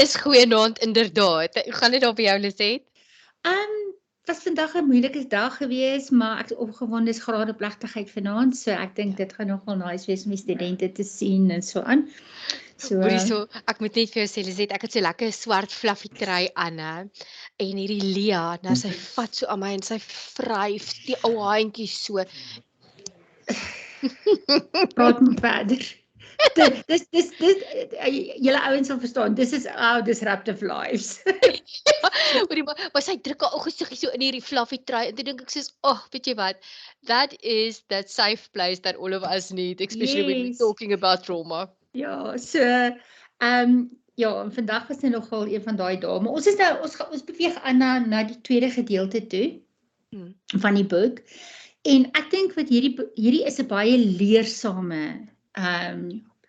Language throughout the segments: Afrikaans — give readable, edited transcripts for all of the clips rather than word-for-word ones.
Dis goeienaand inderdaad. Hoe gaan dit daar by jou, Lisette? Was vandag 'n moeilike dag gewees, maar ek is opgewonde, is grade plegtigheid vanaand, so ek dink dit gaan nogal nice wees om die studente te sien en so aan. So, Hoorie so, ek moet net vir jou sê Lisette, ek het so lekker swart fluffy trui aan hè. En hierdie Lia, nou sy vat so aan my en sy vryf die ou handjies so. praat maar verder. Dis julle ouens sal verstaan, this is our disruptive lives. Hoorie maar sy druk haar ou gesiggie so in hierdie fluffy trui en toe dink ek soos, weet jy wat? That is that safe place that all of us need, especially when we're Yes. talking about trauma. Ja, so, ja, en vandag was nou nogal een van daai dae, maar ons beweeg aan na die tweede gedeelte toe, van die boek, en ek dink wat hierdie is 'n baie leersame,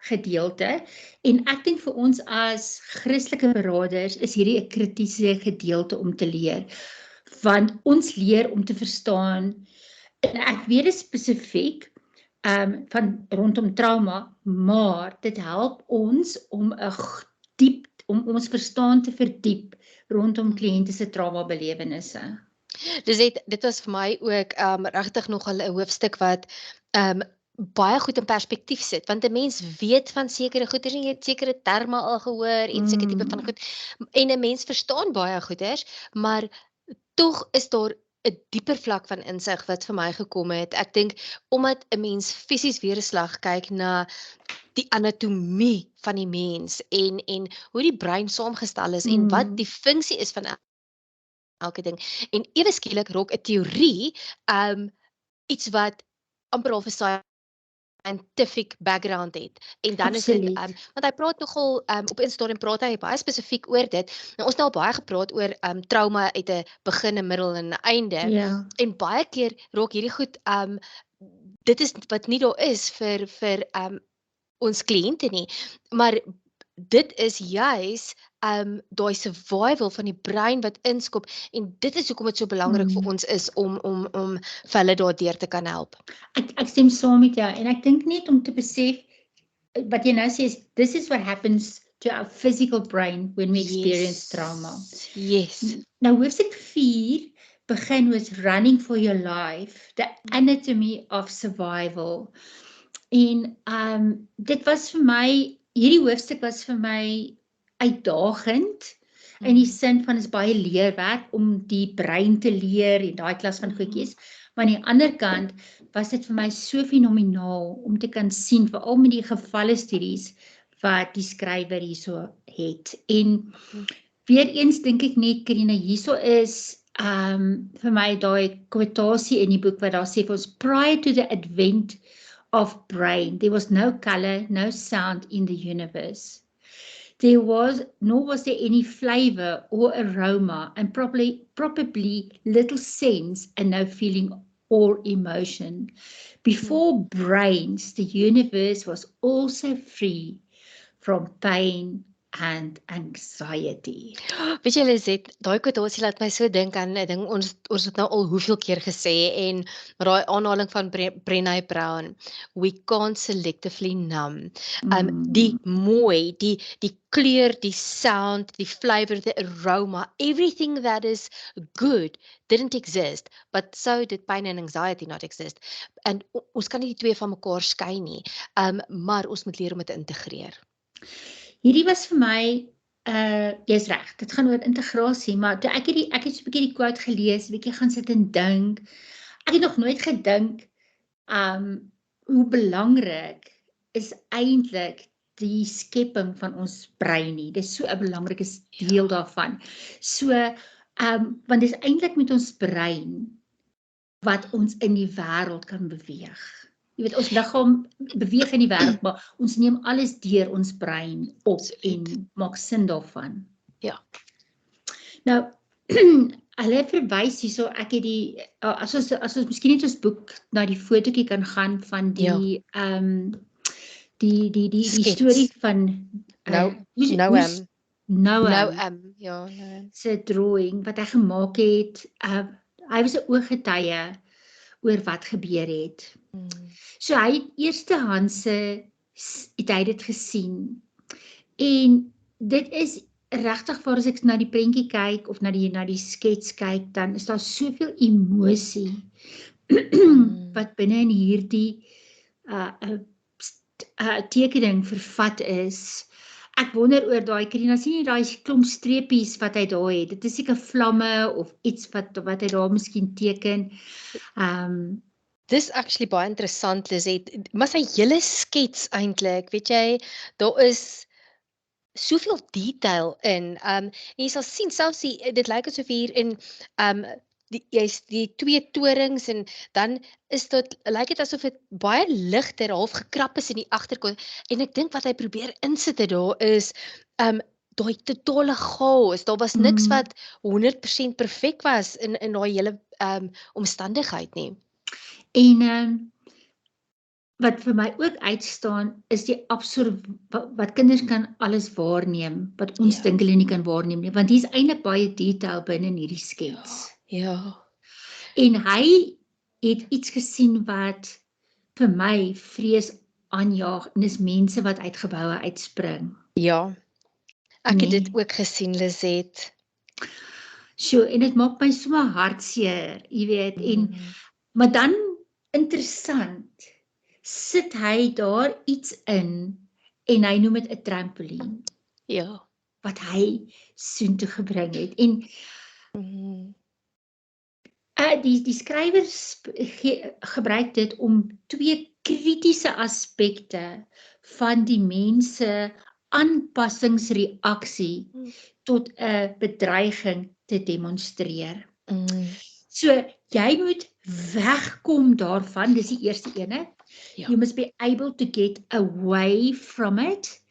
gedeelte, en ek dink vir ons as Christelike beraders is hierdie 'n kritiese gedeelte om te leer, want ons leer om te verstaan, en ek weet dit spesifiek, van rondom trauma, maar dit help ons om om ons verstaan te verdiep rondom kliënte se trauma belewennisse. Dit was vir my ook regtig nogal 'n hoofstuk wat baie goed in perspektief sit, want 'n mens weet van sekere goeders en jy het sekere terme al gehoor en sekere tipe van goed, en 'n mens verstaan baie goeders, maar tog is daar 'n dieper vlak van insig wat vir my gekom het. Ek dink omdat 'n mens fisies weer 'n slag kyk na die anatomie van die mens en hoe die brein saamgestel is en wat die funksie is van elke ding. En ewe skielik raak 'n teorie iets wat amper al 'n scientific background het. En dan Absoluut. is dit want hy praat nogal op 'n stadium praat hy baie spesifiek oor dit. Nou ons het al baie gepraat oor trauma uit 'n begin, 'n middel en 'n einde. Ja. En baie keer raak hierdie goed dit is wat nie daar is vir ons kliënte nie. Maar dit is juis daai survival van die brein wat inskop en dit is hoekom dit so belangrik vir ons is om vir hulle daardeur te kan help. Ek stem saam met jou en ek dink net om te besef wat jy nou sê is this is what happens to our physical brain when we experience trauma. Yes. Nou hoofstuk 4 begin with running for your life, the anatomy of survival. En dit was vir my, hierdie hoofstuk was vir my uitdagend in die sin van is baie leerwerk om die brein te leer en daai klas van goedjies. Maar aan die ander kant was dit vir my so fenomenaal om te kan sien veral met die gevalle studies wat die skrywer hierso het. En weer eens dink ek net Karina, hierso is vir my daai quotasie in die boek wat daar sê vir ons prior to the advent of brain there was no color, no sound in the universe. Nor was there any flavor or aroma, and probably little sense and no feeling or emotion. Before brains, the universe was also free from pain and anxiety. Weet jy Lisette, daai quotasie laat my so dink aan 'n ding ons het nou al hoeveel keer gesê en daai aanhaling van Brené Brown, we can't selectively numb. Die mooi, die kleur, die sound, die flavor, the aroma, everything that is good didn't exist, but so did pain and anxiety not exist. En ons kan nie die twee van mekaar skei nie, maar ons moet leer om dit te integreer. Hierdie was vir my, jy's reg, dit gaan oor integrasie, maar toe ek het so 'n bietjie die quote gelees, 'n bietjie gaan sit en dink, ek het nog nooit gedink, hoe belangrik is eintlik die skepping van ons brein nie. Dis so 'n belangrike deel daarvan. So, want dis eintlik met ons brein wat ons in die wêreld kan beweeg. Jy weet, ons liggaam beweeg in die wêreld, maar ons neem alles deur ons brein op en maak sin daarvan. Ja. Nou, hulle verwys hierso, ek het die, as ons miskien net ons boek na die fotootjie kan gaan van die, die storie van Noam se drawing wat hy gemaak het. Hy was 'n ooggetuie oor wat gebeur het. So hy het eerstehandse het hy dit gesien. En dit is regtig waar as ek na die prentjie kyk of na die skets kyk, dan is daar soveel emosie wat binne in hierdie tekening vervat is. Ek wonder oor daai Karina, sien jy daai klomp streepies wat hy daar het? Dit is seker vlamme of iets wat hy daar miskien teken. Dis actually baie interessant, Lizette. Maar sy hele skets eintlik, weet jy, daar is soveel detail in. En jy sal sien selfs dit lyk asof hier in jy's die twee torings en dan is dit lyk dit asof dit baie ligter half gekrap is in die agterkant. En ek dink wat hy probeer insit daar is daai totale chaos. Daar was niks wat 100% perfek was in daai hele omstandigheid nie. En wat vir my ook uitstaan is die wat kinders kan alles waarneem, wat ons dink hulle nie kan waarneem nie, want hier's eintlik baie detail binne in hierdie skets. Ja. En hy het iets gesien wat vir my vrees aanjaag, en dis mense wat uit geboue uitspring. Ja. Ek het dit ook gesien, Lizette. So, en dit maak my sommer hartseer, jy weet, maar dan interessant, sit hy daar iets in en hy noem dit 'n trampolien. Ja. Wat hy soontoe gebring het. En die skrywers gebruik dit om twee kritiese aspekte van die mense aanpassingsreaksie tot 'n bedreiging te demonstreer. So, jy moet wegkom daarvan, dis die eerste ene. Ja. You must be able to get away from it.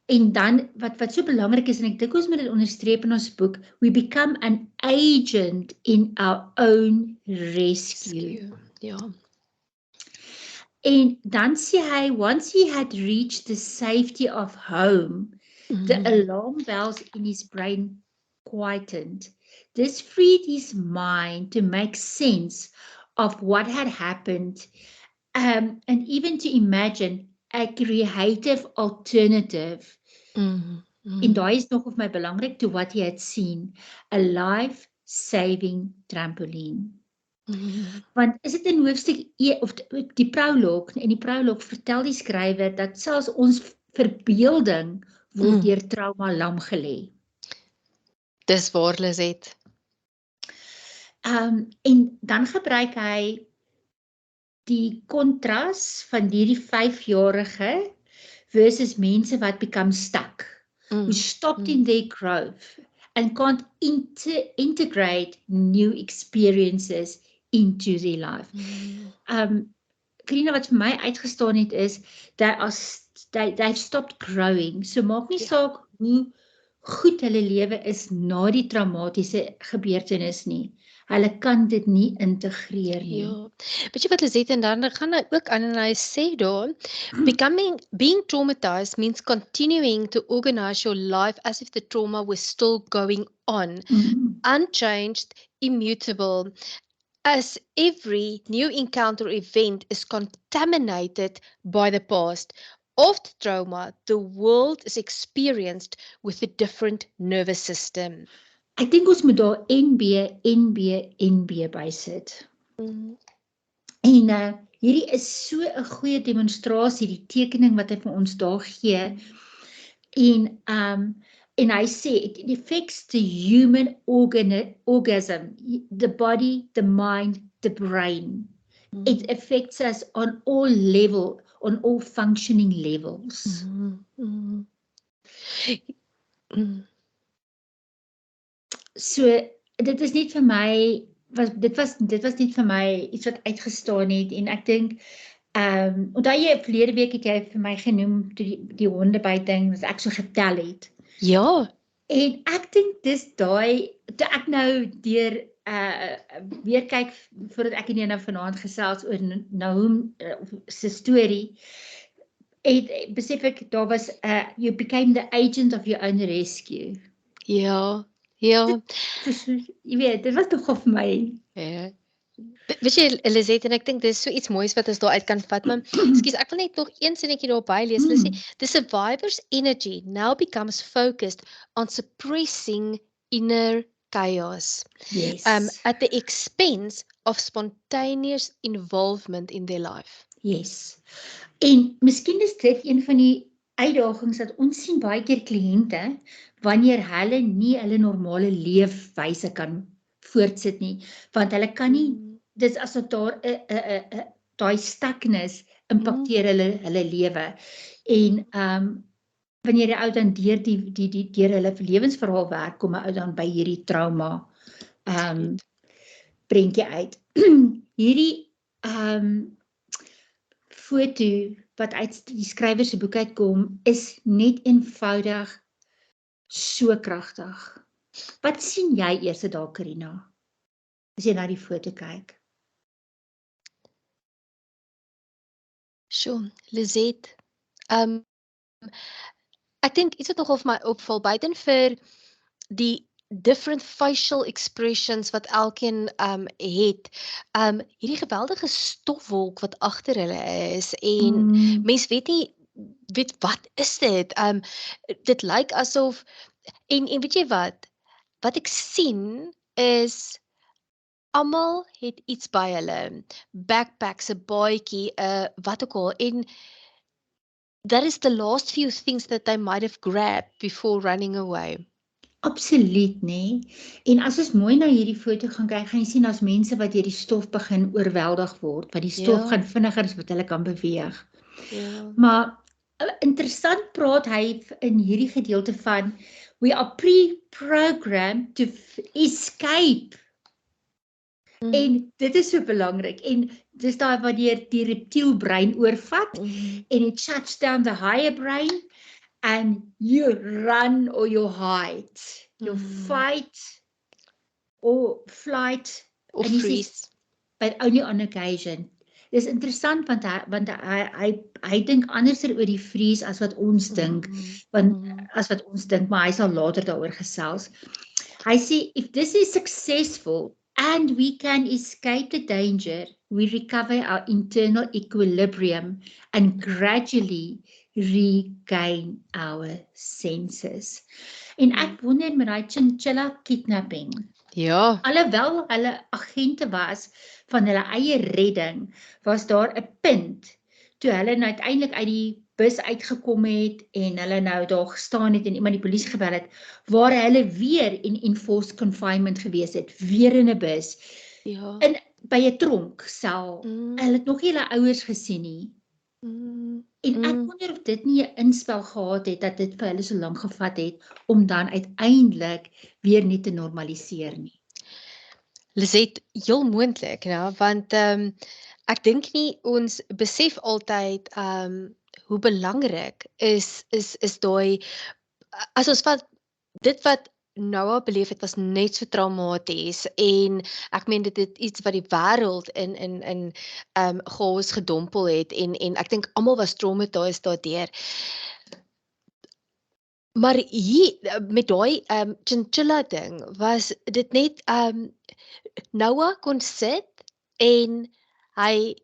En dan, wat so belangrik is, en ek dink ons moet dit onderstreep in ons boek, we become an agent in our own rescue. Ja. En dan sê hy, once he had reached the safety of home, the alarm bells in his brain quietened. This freed his mind to make sense of what had happened, and even to imagine a creative alternative. En daai is nog of my belangrik, to what he had seen, a life-saving trampoline. Want is dit in hoofstuk of die proloog, en die proloog vertel die skrywer dat selfs ons verbeelding word deur trauma lam gelê. Dis waar, Lizette. En dan gebruik hy die kontras van hierdie 5-jarige versus mense wat become stuck, who stopped in their growth and can't integrate new experiences into their life. Karina, wat vir my uitgestaan het is, they've stopped growing, so maak nie saak hoe goed hulle lewe is na die traumatiese gebeurtenis nie. Hulle kan dit nie integreer nie. Ja. Weet jy wat Lizette, en dan gaan hy ook aan en hy sê daar, being traumatized means continuing to organize your life as if the trauma was still going on, unchanged, immutable, as every new encounter event is contaminated by the past. After trauma, the world is experienced with a different nervous system. Ek dink ons moet daar NB bysit. En hierdie is so 'n goeie demonstrasie, die tekening wat hy vir ons daar gee. En hy sê, it affects the human organism, the body, the mind, the brain. It affects us on all functioning levels. So, dit is net vir my, dit was net vir my iets wat uitgestaan het, en ek dink, onthou jy, verlede week het jy vir my genoem, die hondebyting, wat ek so getel het. Ja. En ek dink dis daai, toe ek nou deur weer kyk, voordat ek nie nou vanaand gesels oor Nahum se storie, en besef ek, daar was, you became the agent of your own rescue. Ja. Ja. Jy weet, dit was toch vir my. Ja. Weet jy, Lisette, en ek dink dis so iets moois wat ons daar uit kan vat, maar ekskuus, ek wil net nog een sinnetjie daarby lees. Hulle sê, the survivor's energy now becomes focused on suppressing inner chaos, Yes. at the expense of spontaneous involvement in their life. Yes. En miskien is dit een van die uitdagings dat ons sien baie keer kliënte wanneer hulle nie hulle normale leefwyse kan voortsit nie, want hulle kan nie, dis asof daar daai stuckness impakteer hulle lewe. En wanneer 'n ou dan deur hulle lewensverhaal werk, kom 'n ou dan by hierdie trauma prentjie uit. Hierdie foto wat uit die skrywer se boek uitkom, is net eenvoudig so kragtig. Wat sien jy eers daar, Karina, as jy na die foto kyk? Sjoe, Lisette, ek dink iets wat nogal vir my opval, buiten vir die different facial expressions wat elkeen het, hierdie geweldige stofwolk wat agter hulle is, en mens weet wat is dit? Dit lyk asof, en weet jy wat ek sien is, almal het iets by hulle, backpacks, 'n baadjie, wat ook al, en that is the last few things that they might have grabbed before running away. Absoluut, nee. En as ons mooi na hierdie foto gaan kyk, gaan jy sien as mense wat deur die stof begin oorweldig word, want die stof gaan vinniger as wat hulle kan beweeg. Maar interessant praat hy in hierdie gedeelte van, we are pre-programmed to escape. En dit is so belangrik, en dis daar wanneer die reptielbrein oorvat, en it shuts down the higher brain, and you run or you hide, you fight or flight, or freeze, but only on occasion. Dis interessant want hy dink anderser oor die freeze as wat ons dink, maar hy sal later daaroor gesels. Hy sê, if this is successful and we can escape the danger, we recover our internal equilibrium and gradually regain our senses. En ek wonder met daai chinchilla kidnapping. Ja. Alhoewel hulle agente was van hulle eie redding, was daar 'n punt toe hulle nou uiteindelik uit die bus uitgekom het en hulle nou daar gestaan het en iemand die polisie gebel het, waar hulle weer in enforced confinement gewees het, weer in 'n bus, by 'n tronksel. Hulle het nog nie hulle ouers gesien nie. En ek wonder of dit nie 'n inspel gehad het, dat dit vir hulle so lank gevat het, om dan uiteindelik weer nie te normaliseer nie. Lisette, heel moontlik, ja, want ek dink nie ons besef altyd hoe belangrik is daai, as ons vat dit wat Noah beleef het, was net so traumaties, en ek meen dit het iets wat die wêreld in chaos gedompel het, en ek dink almal was traumatized daardeur. Maar hier met daai chinchilla ding was dit net Noah kon sit en hy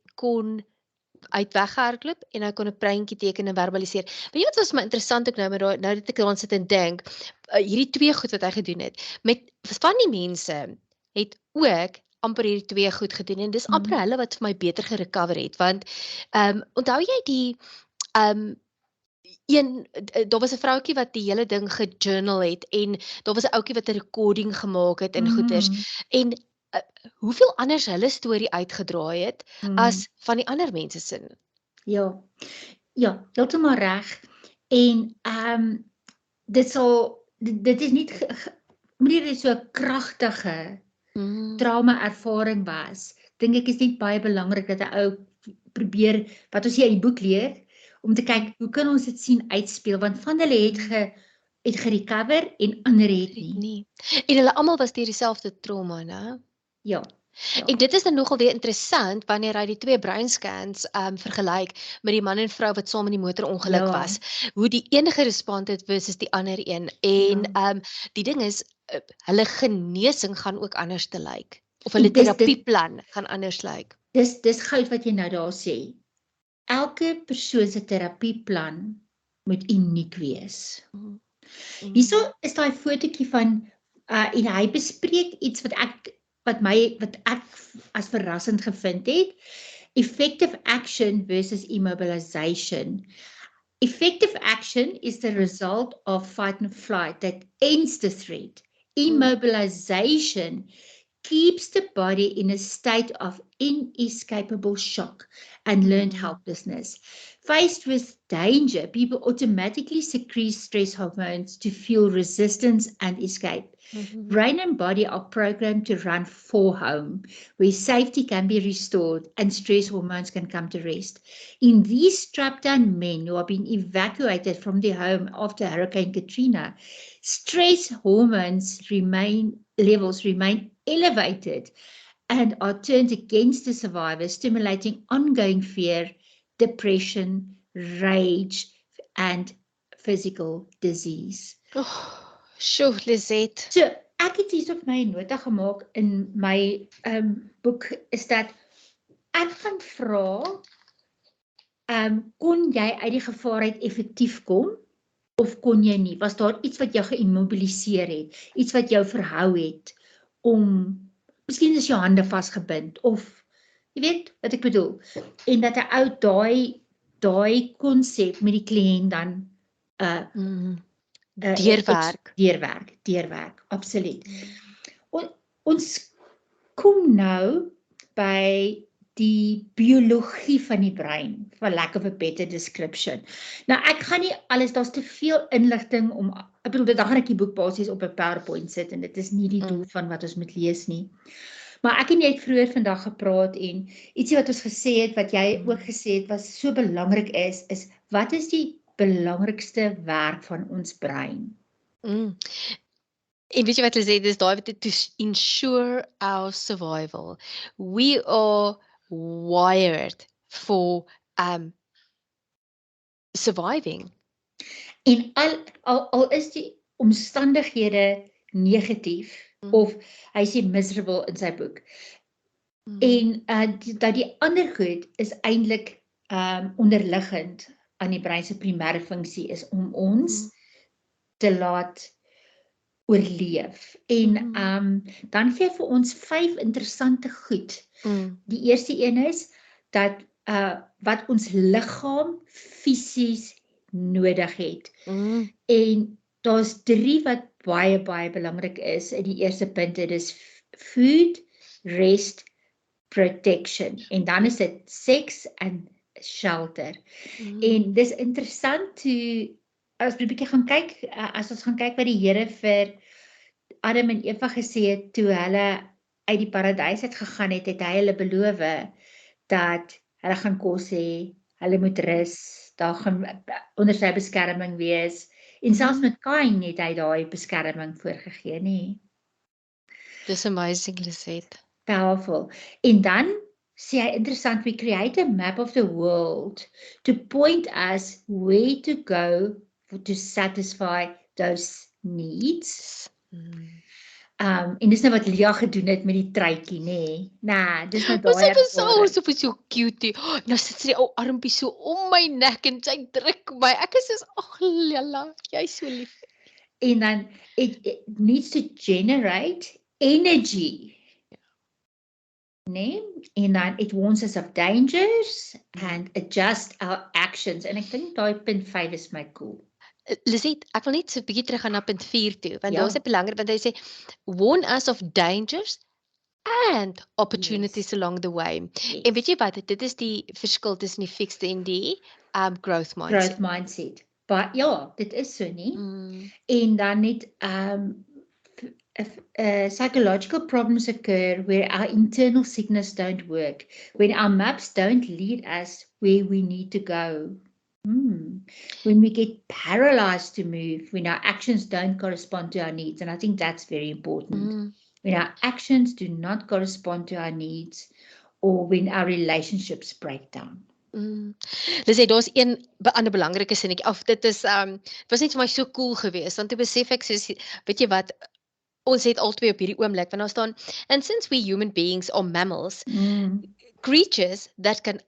het weggehardloop en hy kon 'n prentjie teken en verbaliseer. Weet jy wat was my interessant ook nou dat ek daaraan sit en dink, hierdie twee goed wat hy gedoen het, met van die mense het ook amper hierdie twee goed gedoen, en dis amper hulle wat vir my beter gerecover het, want onthou jy die daar was 'n vroutjie wat die hele ding gejournal het, en daar was 'n ouetjie wat 'n recording gemaak het en goeters, en hoeveel anders hulle storie uitgedraai het as van die ander mense sin. Ja, heeltemal reg. En dit is nie omdat dit so 'n kragtige trauma ervaring was, dink ek is net baie belangrik dat 'n ou probeer, wat ons hier in die boek leer, om te kyk, hoe kan ons dit sien uitspeel, want van hulle het gerecover en ander het nie. En hulle almal was deur dieselfde trauma, né? Ja. En dit is dan nogal weer interessant, wanneer hy die twee breinscans vergelyk met die man en vrou wat saam in die motorongeluk was, hoe die een gerespond het versus die ander een, en die ding is, hulle genesing gaan ook anders te lyk. of hulle En dis terapieplan gaan anders lyk. dis goud wat jy nou daar sê. Elke persoon se terapieplan moet uniek wees. Mm. Hierso is daai fotootjie van en hy bespreek iets wat ek as verrassend gevind het. Effective action versus immobilization. Effective action is the result of fight and flight that ends the threat. Immobilization keeps the body in a state of inescapable shock and learned helplessness. Faced with danger, people automatically secrete stress hormones to feel resistance and escape. Brain and body are programmed to run for home, where safety can be restored and stress hormones can come to rest. In these strapped down men who are being evacuated from their home after Hurricane Katrina, stress hormones levels remain elevated and are turned against the survivors, stimulating ongoing fear, depression, rage, and physical disease. Sjoe, Lisette. So, ek het hier op my nota gemaak in my boek is dat ek gaan vra, kon jy uit die gevaar uit effektief kom of kon jy nie? Was daar iets wat jou geïmmobiliseer het, iets wat jou verhou het om miskien is jou hande vasgebind of jy weet wat ek bedoel. En dat 'n ou daai konsep met die kliënt dan deurwerk, absoluut. Ons kom nou by die biologie van die brein, for lack of a better description. Nou ek gaan nie alles, daar's te veel inligting om, ek bedoel, dan gaan ek die boek basies op 'n PowerPoint sit en dit is nie die doel van wat ons moet lees nie. Maar ek en jy het vroeër vandag gepraat en ietsie wat ons gesê het, wat jy ook gesê het, wat so belangrik is wat is die belangrikste werk van ons brein? En weet jy wat hulle sê, dis daai wat to ensure our survival. We are wired for surviving. En al is die omstandighede negatief, of hy sê miserable in sy boek, en dat die ander goed is eintlik onderliggend aan die brein se primêre funksie is om ons te laat oorleef. En dan gee vir ons 5 interessante goed. Die eerste een is dat wat ons liggaam fisies nodig het. En daar's 3 wat baie belangrik is. In die eerste punt, dit is food, rest, protection. En dan is dit sex en shelter. En dis interessant toe as ons 'n bietjie gaan kyk, as ons gaan kyk wat die Here vir Adam en Eva gesê het toe hulle uit die paradys uit gegaan het, het hy hulle beloof dat hulle gaan kos hê, hulle moet rus, daar gaan onder sy beskerming wees. En selfs met Kain het hy daai beskerming voorgegee, nie? Dis amazing, Lisette. Powerful. En dan sê hy interessant, we create a map of the world to point us where to go to satisfy those needs. En dis nou wat Lia gedoen het met die truitjie, nê? Nee, dis nou daai. Sy was so cute. Nou sit sy die ou armpie so om my nek en sy druk my. Ek is soos, ag Lila, jy's so lief. En dan it needs to generate energy. Nee, en dan it warns us of dangers and adjust our actions. En ek dink daai punt 5 is my cool. Lisette, ek wil net so 'n bietjie terug gaan na punt 4 toe, want daar's 'n belangrik, want hy sê warn us of dangers and opportunities along the way. En weet jy wat, dit is die verskil tussen die fixed en die growth mindset. Growth mindset. Maar ja, dit is so nie. En dan net psychological problems occur where our internal signals don't work, when our maps don't lead us where we need to go. When we get paralyzed to move, when our actions don't correspond to our needs. And I think that's very important. When our actions do not correspond to our needs, or when our relationships break down. Dis sê daar's een ander belangrike sinnetjie. Of dit is was net vir my so cool geweest, want toe besef ek soos weet jy wat, ons het albei op hierdie oomblik, want daar staan, and since we human beings are mammals, Mm. creatures that can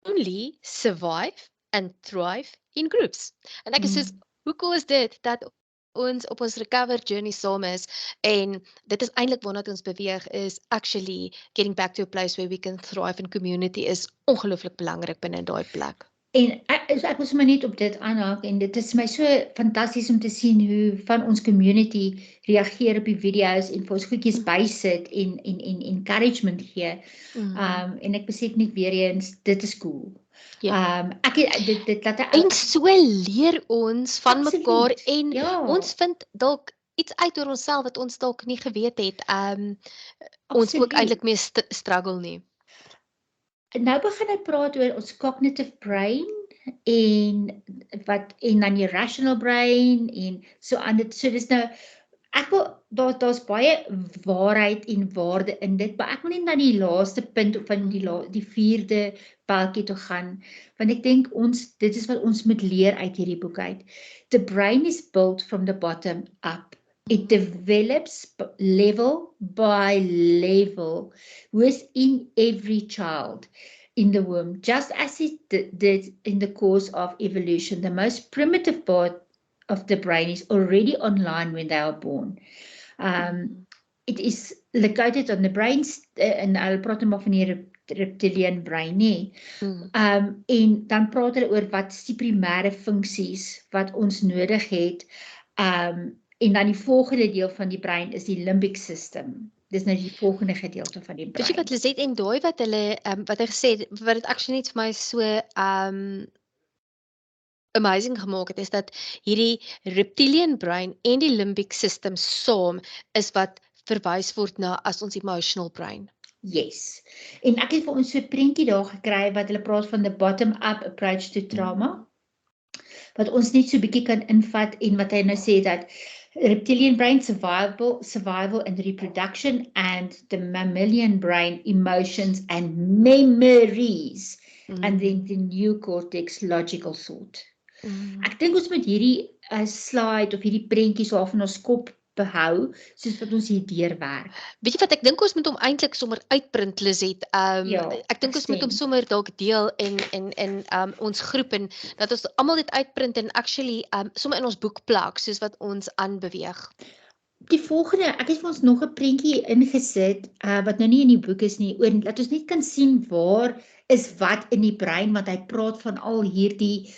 only survive and thrive in groups. En ek is soos, hoe cool is dit, dat ons op ons recover journey saam is, en dit is eintlik waarna ons beweeg, is actually getting back to a place where we can thrive in community is ongelooflik belangrik binne daai plek. En ek wil sommer net op dit aanhaak, en dit is my so fantasties om te sien hoe van ons community reageer op die video's en vir ons goedjies bysit en encouragement gee. En ek besef net weer eens, dit is cool. Ja. Dit laat En so leer ons van Absoluut, mekaar, en ja. ons vind dalk iets uit oor onsself wat ons dalk nie geweet het. Ons ook eintlik mee struggle nie. Nou begin ek praat oor ons cognitive brain en dan die rational brain en so aan dit. So dis nou, ek wil, daar's baie waarheid en waarde in dit, maar ek wil net na die laaste punt van die 4de paaltjie toe gaan, want ek dink dit is wat ons moet leer uit hierdie boek uit. The brain is built from the bottom up. It develops level by level within every child in the womb, just as it did in the course of evolution. The most primitive part of the brain is already online when they are born. It is located on the brain, en hulle praat maar van die reptilian brain, nie. En dan praat hulle oor wat is die primêre funksies wat ons nodig het, en dan die volgende deel van die brein is die limbic system. Dis nou die volgende gedeelte van die brein. Weet jy wat Lisette, en daai wat hulle, wat hy gesê het, wat dit actually net vir my so amazing gemaak het, is dat hierdie reptilian brain en die limbic system saam is wat verwys word na as ons emotional brain. Yes. En ek het vir ons so 'n prentjie daar gekry wat hulle praat van the bottom-up approach to trauma, wat ons net so 'n bietjie kan invat, en wat hy nou sê dat reptilian brain survival and reproduction, and the mammalian brain emotions and memories, and then the neocortex logical thought. Ek dink ons moet hierdie slide of hierdie prentjies daar van ons kop behou, soos wat ons hier deurwerk. Weet jy wat, ek dink ons moet hom eintlik sommer uitprint, Lisette. Ek dink ons moet hom sommer dalk deel in ons groep, en dat ons almal dit uitprint en actually sommer in ons boek plak, soos wat ons aanbeweeg. Die volgende, ek het vir ons nog 'n prentjie ingesit, wat nou nie in die boek is nie, oor dat ons net kan sien waar is wat in die brein, want hy praat van al hierdie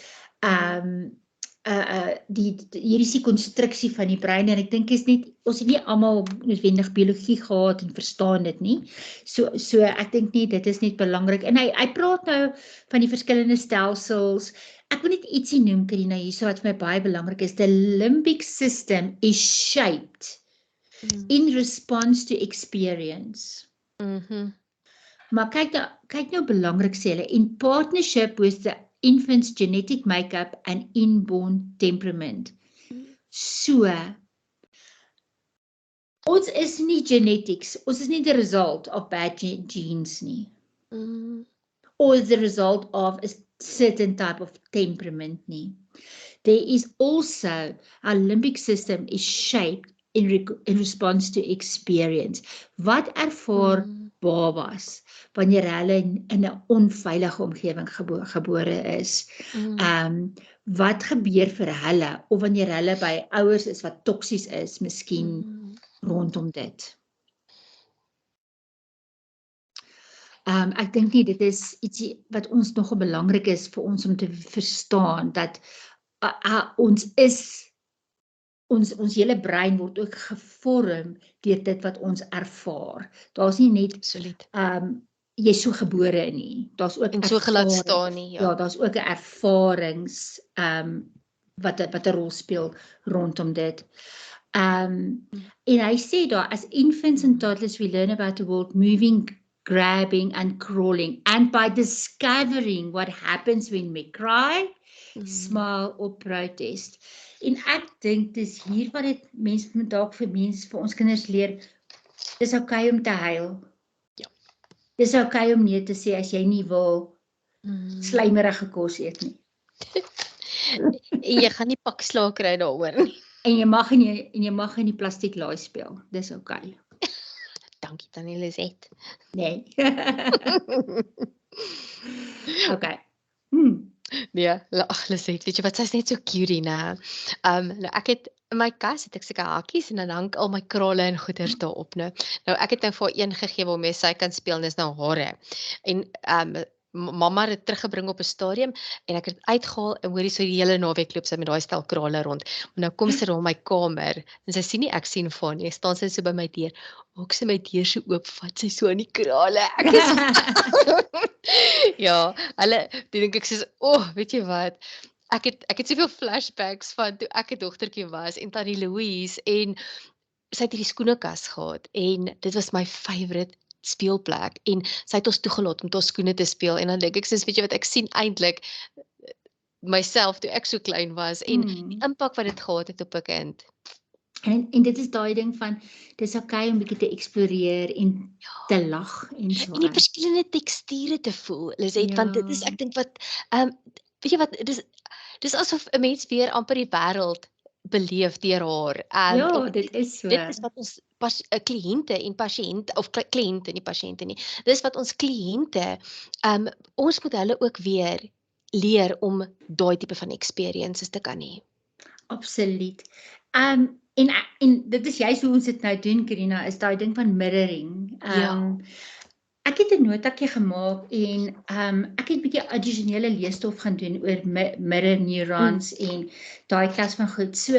hier is die konstruksie van die brein, en ek dink is net, ons het nie almal noodwendig biologie gehad en verstaan dit nie, so ek dink nie, dit is net belangrik, en hy praat nou van die verskillende stelsels. Ek wil net ietsie noem, Karina, hierso wat vir my baie belangrik is. The limbic system is shaped in response to experience. Maar kyk nou belangrik sê hulle, in partnership with the infant's genetic makeup and inborn temperament. So, ons is nie genetics, ons is nie the result of bad genes nie. Or the result of a certain type of temperament nie. There is also, our limbic system is shaped in response to experience. Wat ervaar babas wanneer hulle in 'n onveilige omgewing gebore is? Wat gebeur vir hulle, of wanneer hulle by ouers is wat toksies is, miskien rondom dit? Ek dink nie, dit is ietsie wat ons nogal belangrik is vir ons om te verstaan, dat ons hele brein word ook gevorm deur dit wat ons ervaar. Daar's nie net jy is so gebore nie. Daar's ook en so gelaat staan nie. Ja, daar's ook 'n ervarings wat 'n rol speel rondom dit. En hy sê daar, as infants and toddlers we learn about the world moving, grabbing and crawling, and by discovering what happens when we cry, smile or protest. En ek dink dis hier wat dit mense moet dalk vir ons kinders leer, dis okay om te huil. Ja. Dis okay om nee te sê as jy nie wil slijmerige kos eet nie. En jy gaan nie pak slaag kry daaroor nie. En jy mag in die plastiek laai speel. Dis okay. Dankie Tannie Lisette. Nee. Okay. Nee, ag Lisette, weet jy wat, sy's net so cutie, né? Nou ek het in my kas het ek seker hakkies en dan hang al my krale en goeders daarop, né? Nou ek het nou vir haar een gegee waarmee sy kan speel en dis nou hare. En mamma het dit teruggebring op 'n stadium en ek het dit uitgehaal en hoorie so die hele naweek loop sy met daai stel krale rond. Maar nou kom sy daar in my kamer en sy sien nie ek sien vir haar nie. Staan sy so by my deur. Maak sy my deur so oop, vat sy so aan die krale. Ek is ja, hulle dink ek sê, weet jy wat? Ek het soveel flashbacks van toe ek 'n dogtertjie was en Tannie Louise en sy het hierdie skoenekas gehad en dit was my favourite speelplek en sy het ons toegelaat om met ons skoene te speel en dan dink ek soos weet jy wat ek sien eintlik myself toe ek so klein was en die impak wat dit gehad het op 'n kind. En dit is daai ding van dis okay om bietjie te eksploreer en te lag en so. En die verskillende teksture te voel, Lisette, want dit is ek dink wat weet jy wat dis asof 'n mens weer amper die wêreld beleef deur haar. Ja, dit is so. Dit is wat ons kliënte en pasiënte of kliënte nie pasiënte nie. Dis wat ons kliënte ons moet hulle ook weer leer om daai tipe van experiences te kan hê. Absoluut. En dit is juist hoe ons dit nou doen, Karina, is daai ding van mirroring. Ek het 'n notaatjie gemaak en ek het 'n bietjie addisionele leesstof gaan doen oor mirror neurons en daai klas van goed. So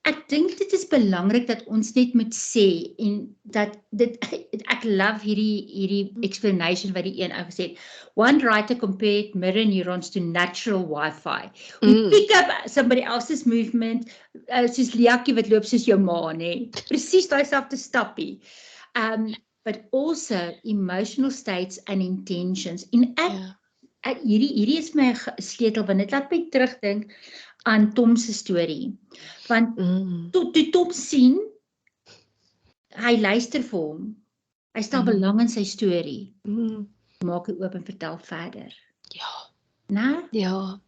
ek dink dit is belangrik dat ons net moet sê en dat ek love hierdie explanation wat die een ou gesê het. One writer compared mirror neurons to natural Wi-Fi. We pick up somebody else's movement, soos Liakie wat loop soos jou ma, nê. Presies daai selfde stappie. But also emotional states and intentions. En ek hierdie is my sleutel want dit laat my terugdink aan Tom se storie. Want toe Tom sien, hy luister vir hom. Hy stel belang in sy storie. Maak dit oop en vertel verder. Ja. Né? Ja.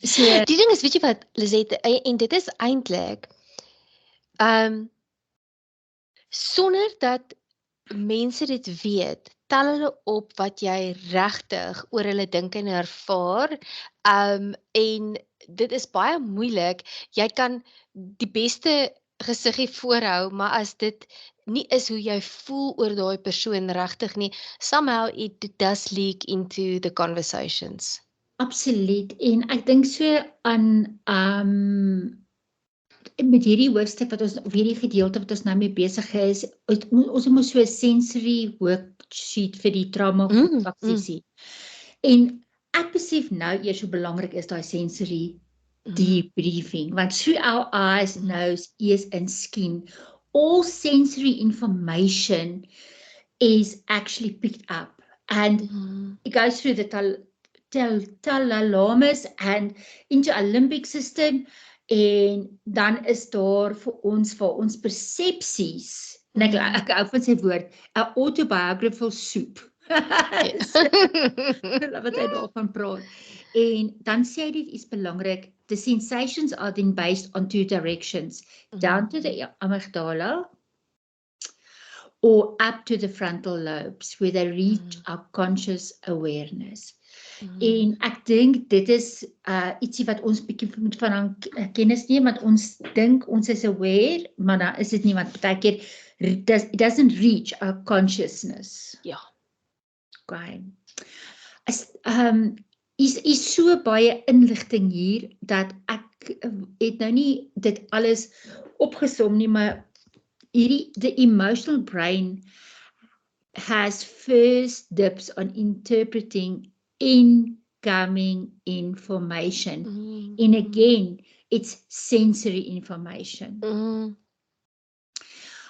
So die ding is, weet jy wat, Lisette, en dit is eintlik sonder dat mense dit weet, tel hulle op wat jy regtig oor hulle dink en ervaar. En dit is baie moeilik. Jy kan die beste gesiggie voorhou, maar as dit nie is hoe jy voel oor daai persoon regtig nie, somehow it does leak into the conversations. Absoluut. En ek dink so aan met hierdie hoofstuk wat ons of hierdie gedeelte wat ons nou mee besig is, ons moet so 'n sensory worksheet vir die trauma vaksiesie. En ek besef nou eers hoe belangrik is daai sensory debriefing, want through our eyes, nose, ears and skin, all sensory information is actually picked up and it goes through the thalamus and into our limbic system. En dan is daar vir ons persepsies, en ek hou van sy woord, 'n autobiographical soup. Yes. Wat hy daarvan praat. En dan sê hy dit is belangrik, the sensations are then based on two directions, down to the amygdala or up to the frontal lobes, where they reach our conscious awareness. En ek dink dit is ietsie wat ons bietjie moet van kennis neem, want ons dink ons is aware, maar dan is dit nie, want baie keer it doesn't reach our consciousness. Ja. Okay. Is so baie inligting hier dat ek het nou nie dit alles opgesom nie, maar the emotional brain has first dibs on interpreting incoming information. And again, it's sensory information.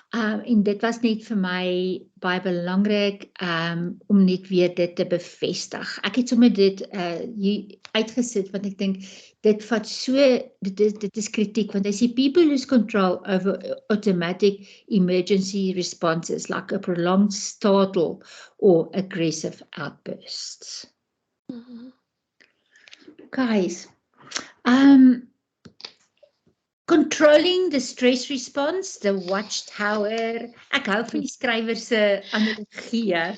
En dit was net vir my baie belangrik om net weer dit te bevestig. Ek het sommer dit hier uitgesit want ek dink dit vat so dit is kritiek want hy sê people lose control over automatic emergency responses like a prolonged startle or aggressive outbursts. Guys, Controlling the stress response, the watchtower. Ek hou van die skrywer se analogie.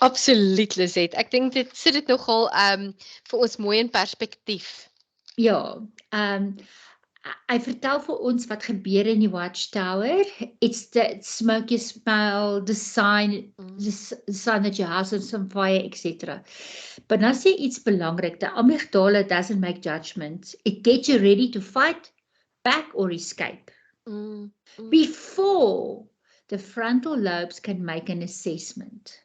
Absoluut, Lisette. Ek dink dit sit dit nogal vir ons mooi in perspektief. Ja, hy vertel vir ons wat gebeur in die watchtower. It's the smoke you smell, the sign that your house is on fire, etc. But dan sê iets belangrik. The amygdala doesn't make judgments. It gets you ready to fight back or escape. Before the frontal lobes can make an assessment.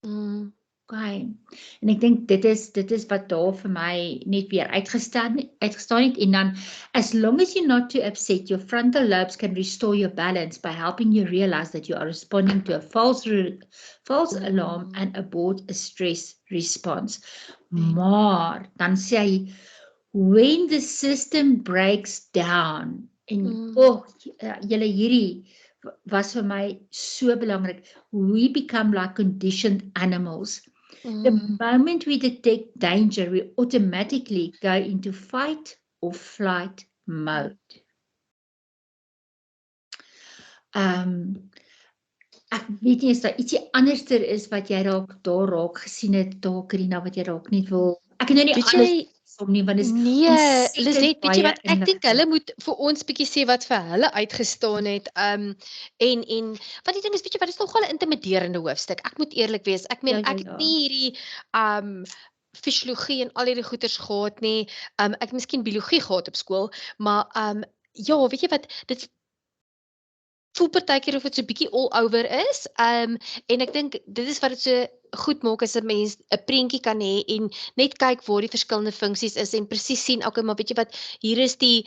Okay. En ek dink dit is wat daar vir my net weer uitgestaan het en dan as long as you're not too upset, your frontal lobes can restore your balance by helping you realize that you are responding to a false alarm and abort a stress response. Maar dan sê hy when the system breaks down en julle hierdie was vir my so belangrik. We become like conditioned animals. The moment we detect danger, we automatically go into fight or flight mode. Ek weet nie as daar ietsie anderster is wat jy daar raak gesien het, daar Karina, wat jy raak nie wil. Ek het nou nie alles som nie, want is nee, Lisette, weet jy wat, ek dink hulle moet vir ons bietjie sê wat vir hulle uitgestaan het, en wat die ding is, weet jy wat, is nogal 'n intimiderende hoofstuk, ek moet eerlik wees, ek meen, ek het nie hierdie, fisiologie en al hierdie goeters gehad nie, ek het miskien biologie gehad op skool, maar, ja, weet jy wat, dit voel partykeer of dit so bietjie all over is, en ek dink, dit is wat dit so goed maak as 'n mens 'n prentjie kan hê en net kyk waar die verskillende funksies is en presies sien, okay, maar weet jy wat, hier is die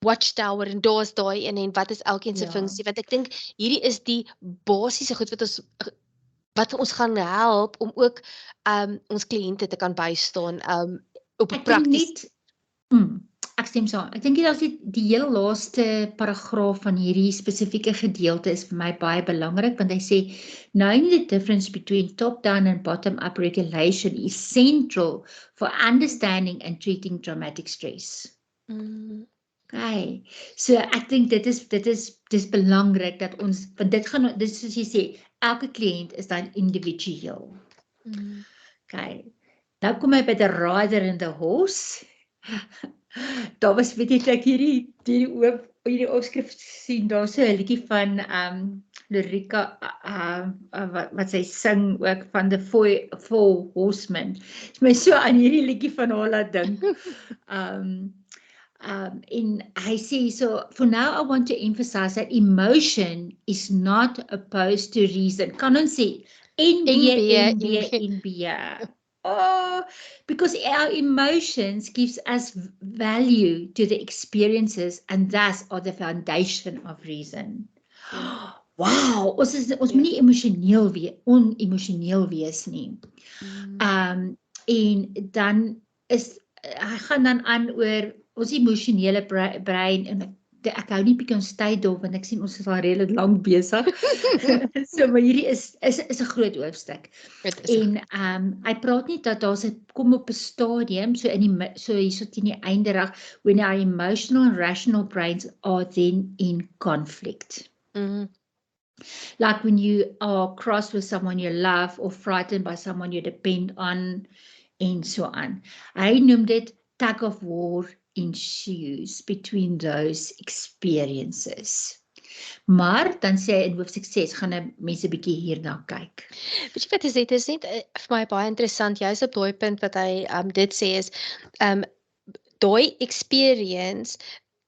watchtower en daar's daai een en wat is elkeen se funksie, want ek dink hierdie is die basiese goed wat ons gaan help om ook ons kliënte te kan bystaan op 'n prakties. Ek stem saam. Ek dink dat die heel laaste paragraaf van hierdie spesifieke gedeelte is vir my baie belangrik, want hy sê, knowing the difference between top-down and bottom-up regulation is central for understanding and treating traumatic stress. Okay. So ek dink dit is belangrik dat ons, want dit soos jy sê, elke kliënt is dan individueel. Okay. Nou kom hy by the rider and the horse. Daar was, weet jy, ek hierdie opskrif sien, daar so 'n liedjie van Lorika, wat sy sing ook van the Four Horsemen. Dit is my so aan hierdie liedjie van haar laat dink. En hy sê so, for now I want to emphasize that emotion is not opposed to reason. Kan ons sê, NB. Oh, because our emotions gives us value to the experiences and thus are the foundation of reason. Wow, ons moet nie onemosioneel wees nie. En dan hy gaan dan aan oor ons emosionele brein en ek hou nie bietjie ons tyd dop want ek sien ons is al redelik lank besig. So maar hierdie is 'n groot hoofstuk. En hy praat nie dat daar kom op 'n stadium so hierso teen die einde reg when our emotional and rational brains are then in conflict. Like when you are cross with someone you love or frightened by someone you depend on en so aan. Hy noem dit tug of war ensues between those experiences. Maar dan sê hy in hoofstuk 6 gaan mense bietjie hierna kyk. Weet jy wat is dit is net vir my baie interessant, juist op daai punt wat hy dit sê is daai experience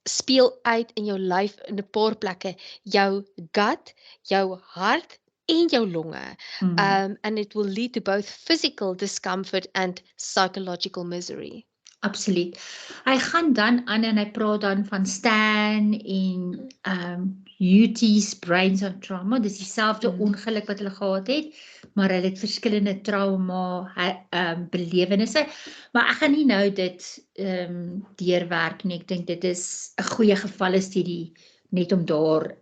speel uit in jou lyf in 'n paar plekke, jou gut, jou hart en jou longe. And it will lead to both physical discomfort and psychological misery. Absoluut. Hy gaan dan aan en hy praat dan van Stan en UT's brains on trauma. Dis dieselfde ongeluk wat hulle gehad het, maar hulle het verskillende trauma belewennisse. Maar ek gaan nie nou dit deurwerk nie. Ek dink dit is 'n goeie gevalle studie net om daar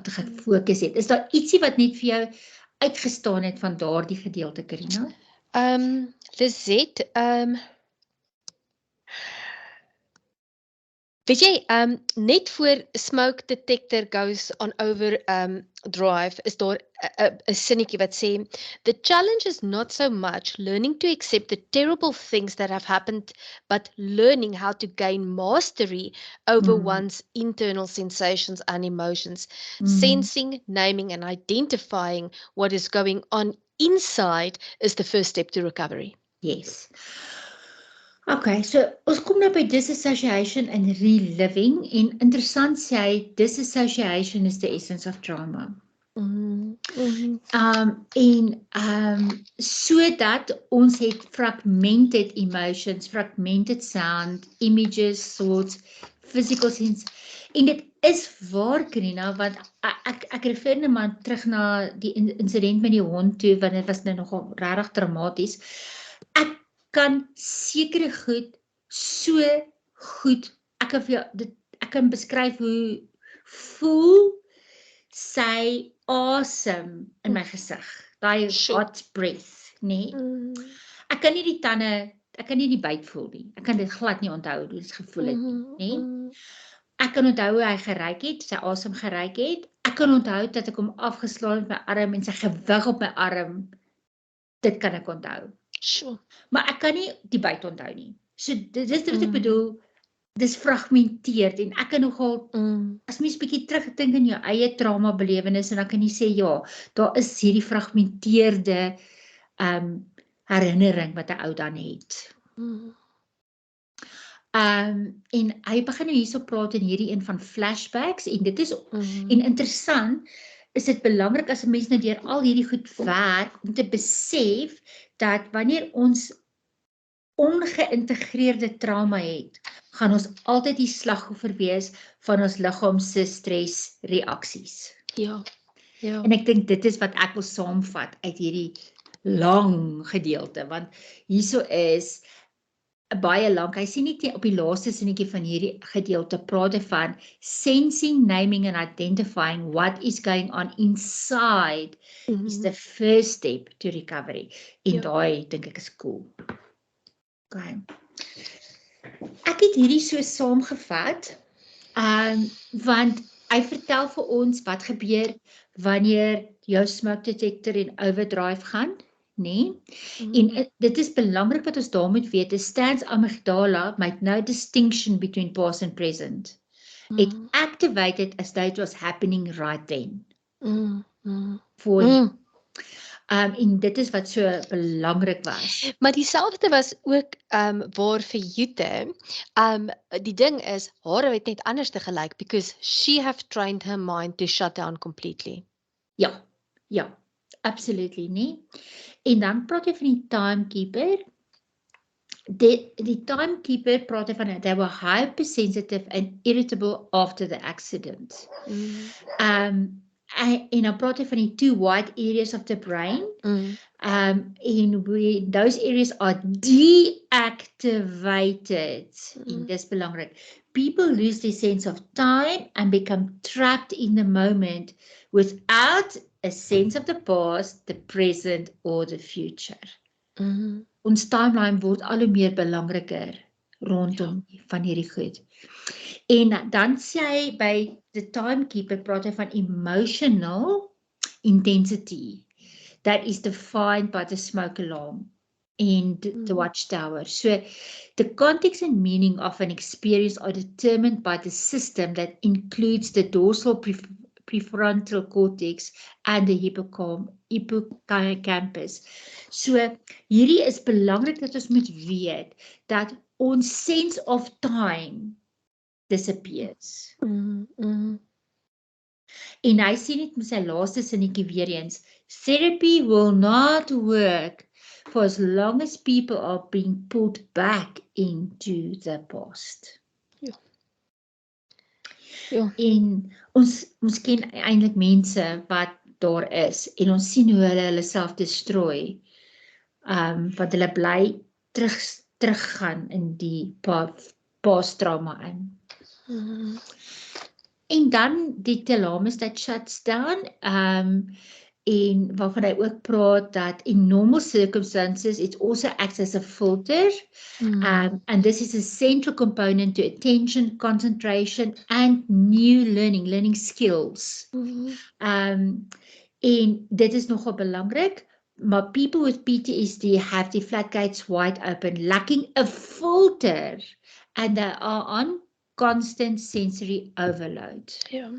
te gefokus het. Is daar ietsie wat net vir jou uitgestaan het van daardie gedeelte, Karina? Lisette, Weet jy, net voor smoke detector goes on overdrive, is daar 'n sinnetjie wat sê, the challenge is not so much learning to accept the terrible things that have happened, but learning how to gain mastery over one's internal sensations and emotions. Sensing, naming, and identifying what is going on inside is the first step to recovery. Yes. Okay, so ons kom nou by disassociation and reliving en interessant sê hy disassociation is the essence of trauma. Sodat ons het fragmented emotions, fragmented sound, images, thoughts, physical sense. En dit is waar, Karina, want ek refereer nou maar terug na die incident met die hond toe, want dit was nou nogal regtig dramaties. Ek kan sekere goed so goed, ek kan beskryf hoe voel sy asem in my gesig, daai hot breath, nee. Ek kan nie die tande, ek kan nie die byt voel nie. Ek kan dit glad nie onthou hoe dit gevoel het nie, nee. Ek kan onthou hoe hy geruik het, sy asem geruik het. Ek kan onthou dat ek hom afgeslaan het met my arm en sy gewig op my arm. Dit kan ek onthou. Sure. Maar ek kan nie die byt onthou nie. So dit is wat ek bedoel, dis fragmenteerd en ek kan nogal as mens bietjie terugdink in jou eie trauma belewenis en dan kan jy sê ja, daar is hierdie fragmenteerde herinnering wat 'n ou dan het. En hy begin nou hierso praat in hierdie een van flashbacks en dit is en interessant is dit belangrik as 'n mens nou deur al hierdie goed werk om te besef dat wanneer ons ongeïntegreerde trauma het, gaan ons altyd die slagoffer wees van ons liggaam se stresreaksies. Ja. En ek dink dit is wat ek wil saamvat uit hierdie lang gedeelte, want hierso is baie lank, hy sê nie op die laaste sinnetjie van hierdie gedeelte praat hy van sensing, naming and identifying what is going on inside is the first step to recovery. En daai dink ek is cool. Okay. Ek het hierdie so saamgevat, want hy vertel vir ons wat gebeur wanneer jou smoke detector in overdrive gaan, nee? En dit is belangrik wat ons daar moet weet, is Stan's amygdala make no distinction between past and present. It activated as though it was happening right then. For him. En dit is wat so belangrik was. Maar dieselfde was ook waar vir Jute. Die ding is, haar het net anders te gelyk, because she have trained her mind to shut down completely. Ja, absolutely nie. En dan praat hy van die timekeeper. Die timekeeper praat hy van, they were hypersensitive and irritable after the accident. En dan praat hy van die two white areas of the brain. And those areas are deactivated. En dis belangrik. People lose their sense of time and become trapped in the moment without a sense of the past, the present or the future. Ons timeline word al hoe meer belangriker rondom van hierdie goed. En dan sê hy by the timekeeper praat hy van emotional intensity that is defined by the smoke alarm and the watchtower. So the context and meaning of an experience are determined by the system that includes the dorsal prefrontal cortex and the hippocampus. So hierdie is belangrik dat ons moet weet dat ons sense of time disappears. En hy sê net met sy laaste sinnetjie weer eens, therapy will not work for as long as people are being pulled back into the past. En ons ken eintlik mense wat daar is en ons sien hoe hulle self destroy, want hulle bly teruggaan in die past trauma in. En dan die thalamus that shuts down, en waarvan hy ook praat dat in normal circumstances it also acts as a filter, and this is a central component to attention, concentration, and new learning skills. En dit is nogal belangrik, maar people with PTSD have the floodgates wide open, lacking a filter, and they are on constant sensory overload. Ja.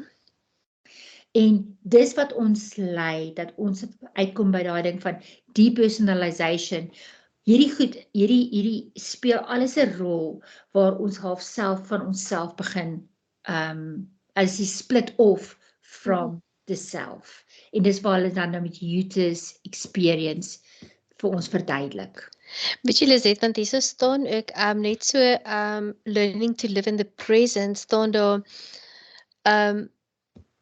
En dis wat ons lei, dat ons uitkom by daai ding van depersonalization. Hierdie speel alles 'n rol waar ons half self van onsself begin, as die split off from the self. En dis waar hulle dan nou met Utis experience vir ons verduidelik. Weet jy Lizet, want hier staan ook net so learning to live in the present staan daar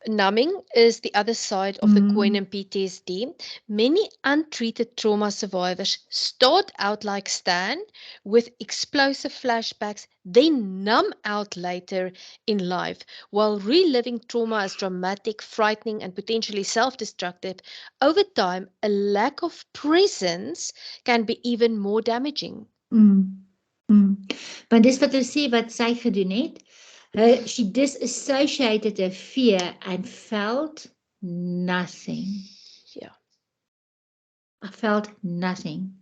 numbing is the other side of the coin in PTSD. Many untreated trauma survivors start out like Stan with explosive flashbacks, then numb out later in life. While reliving trauma as traumatic, frightening, and potentially self-destructive, over time, a lack of presence can be even more damaging. Want dis wat hulle sê wat sy gedoen het. She disassociated her fear and felt nothing. Ja. I felt nothing.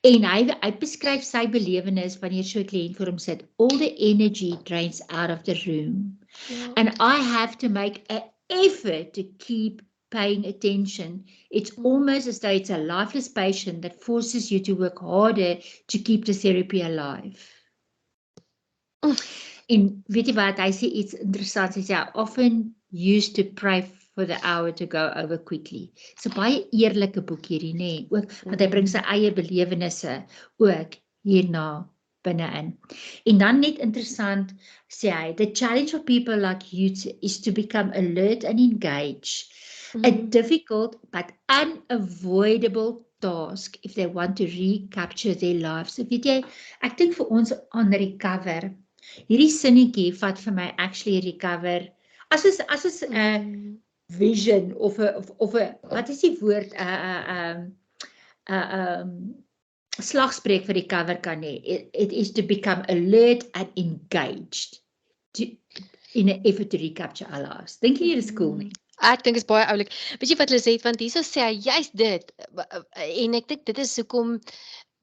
En hy beskryf sy belewenis wanneer so 'n kliënt vir hom sit. All the energy drains out of the room. Ja. And I have to make an effort to keep paying attention. It's almost as though it's a lifeless patient that forces you to work harder to keep the therapy alive. En weet jy wat, hy sê iets interessants, hy sê, I often used to pray for the hour to go over quickly. So baie eerlike boek hierdie, nê, ook, want hy bring sy eie belewennisse ook hierna binne-in. En dan net interessant, sê hy, the challenge for people like you is to become alert and engaged. A difficult but unavoidable task if they want to recapture their lives. So weet jy, ek dink vir ons on recover, hierdie sinnetjie vat vir my actually recover, as is 'n vision of 'n wat is die woord, slagspreuk vir recover kan hê. It is to become alert and engaged in an effort to recapture our lives. Dink jy dit is cool nie? Ek dink is baie oulik. Weet jy wat hulle sê, want hierso sê hy juist dit, en ek dink dit is hoekom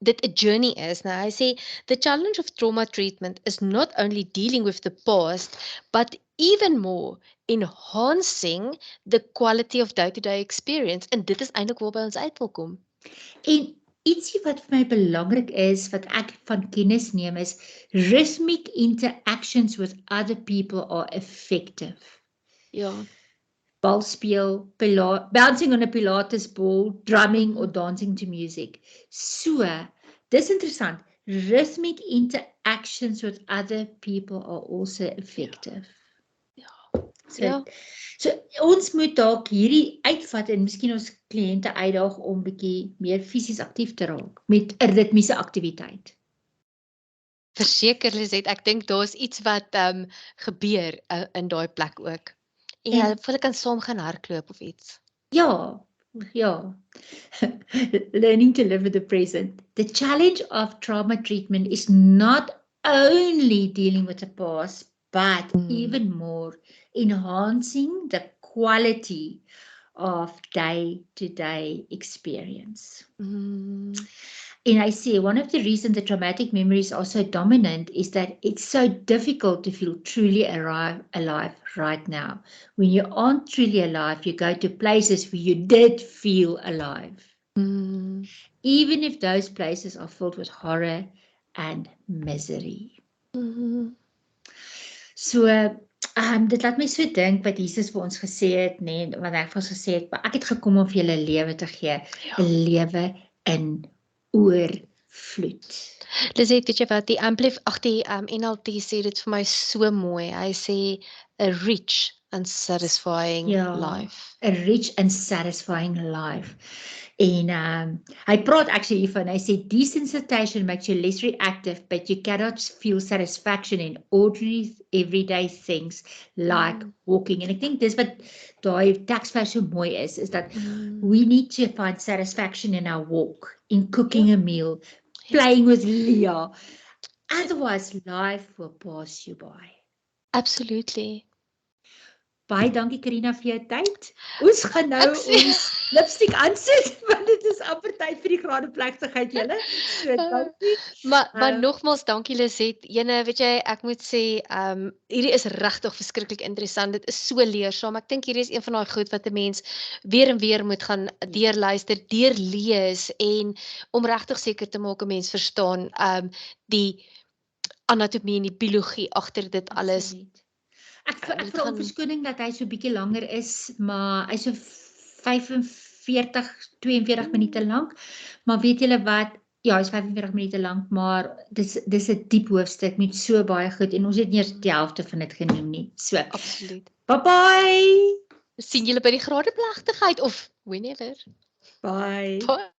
dit 'n journey is. Nou hy sê, the challenge of trauma treatment is not only dealing with the past, but even more enhancing the quality of day-to-day experience. En dit is eintlik waar by ons uit wil kom. En ietsie wat vir my belangrik is, wat ek van kennis neem, is rhythmic interactions with other people are effective. Ja. Bal speel, bouncing on a Pilates ball, drumming or dancing to music. So, dis interessant. Rhythmic interactions with other people are also effective. So ons moet dalk hierdie uitvat en miskien ons kliënte uitdaag om bietjie meer fisies aktief te raak met 'n ritmiese aktiwiteit. Verseker Lizet, ek dink daar's iets wat gebeur in daai plek ook. En jy voel ek kan saam gaan hardloop of iets. Ja. Learning to live with the present. The challenge of trauma treatment is not only dealing with the past, but even more enhancing the quality of day-to-day experience. And I say one of the reasons the traumatic memories are so dominant is that it's so difficult to feel truly alive right now. When you aren't truly alive, you go to places where you did feel alive. Even if those places are filled with horror and misery. So, dit laat my so dink wat Jesus vir ons gesê het, nee, wat hy vir ons gesê het, ek het gekom om vir julle lewe te gee, 'n lewe in oorvloed. Lizet, weet jy wat, die NLT sê dit vir my so mooi. Hy sê, a rich and satisfying life. A rich and satisfying life. En hy praat actually hiervan, hy sê desensitization makes you less reactive, but you cannot feel satisfaction in ordinary everyday things like walking. En ek dink dis wat daai teksvers so mooi is dat we need to find satisfaction in our walk, in cooking a meal, playing with Leah. Otherwise life will pass you by. Absolutely. Baie dankie Karina vir jou tyd. Ons gaan nou ons lipstick aansit want dit is amper tyd vir die gradeplegtigheid julle. So dankie. Maar nogmaals dankie Lisette. Weet jy, ek moet sê, hierdie is regtig verskriklik interessant. Dit is so leersaam. Ek dink hierdie is een van daai goed wat 'n mens weer en weer moet gaan deurluister, deurlees en om regtig seker te maak 'n mens verstaan die anatomie en die biologie agter dit alles. Absoluut. Ek vra om verskoning dat hy so bietjie langer is, maar hy's so 45, 42 minute lank. Maar weet julle wat? Ja, hy's 45 minute lank, maar dis 'n diep hoofstuk met so baie goed en ons het nie eers die helfte van dit genoem nie. So, absoluut. Bye bye. Sien julle by die gradeplegtigheid of whenever. Bye. Bye.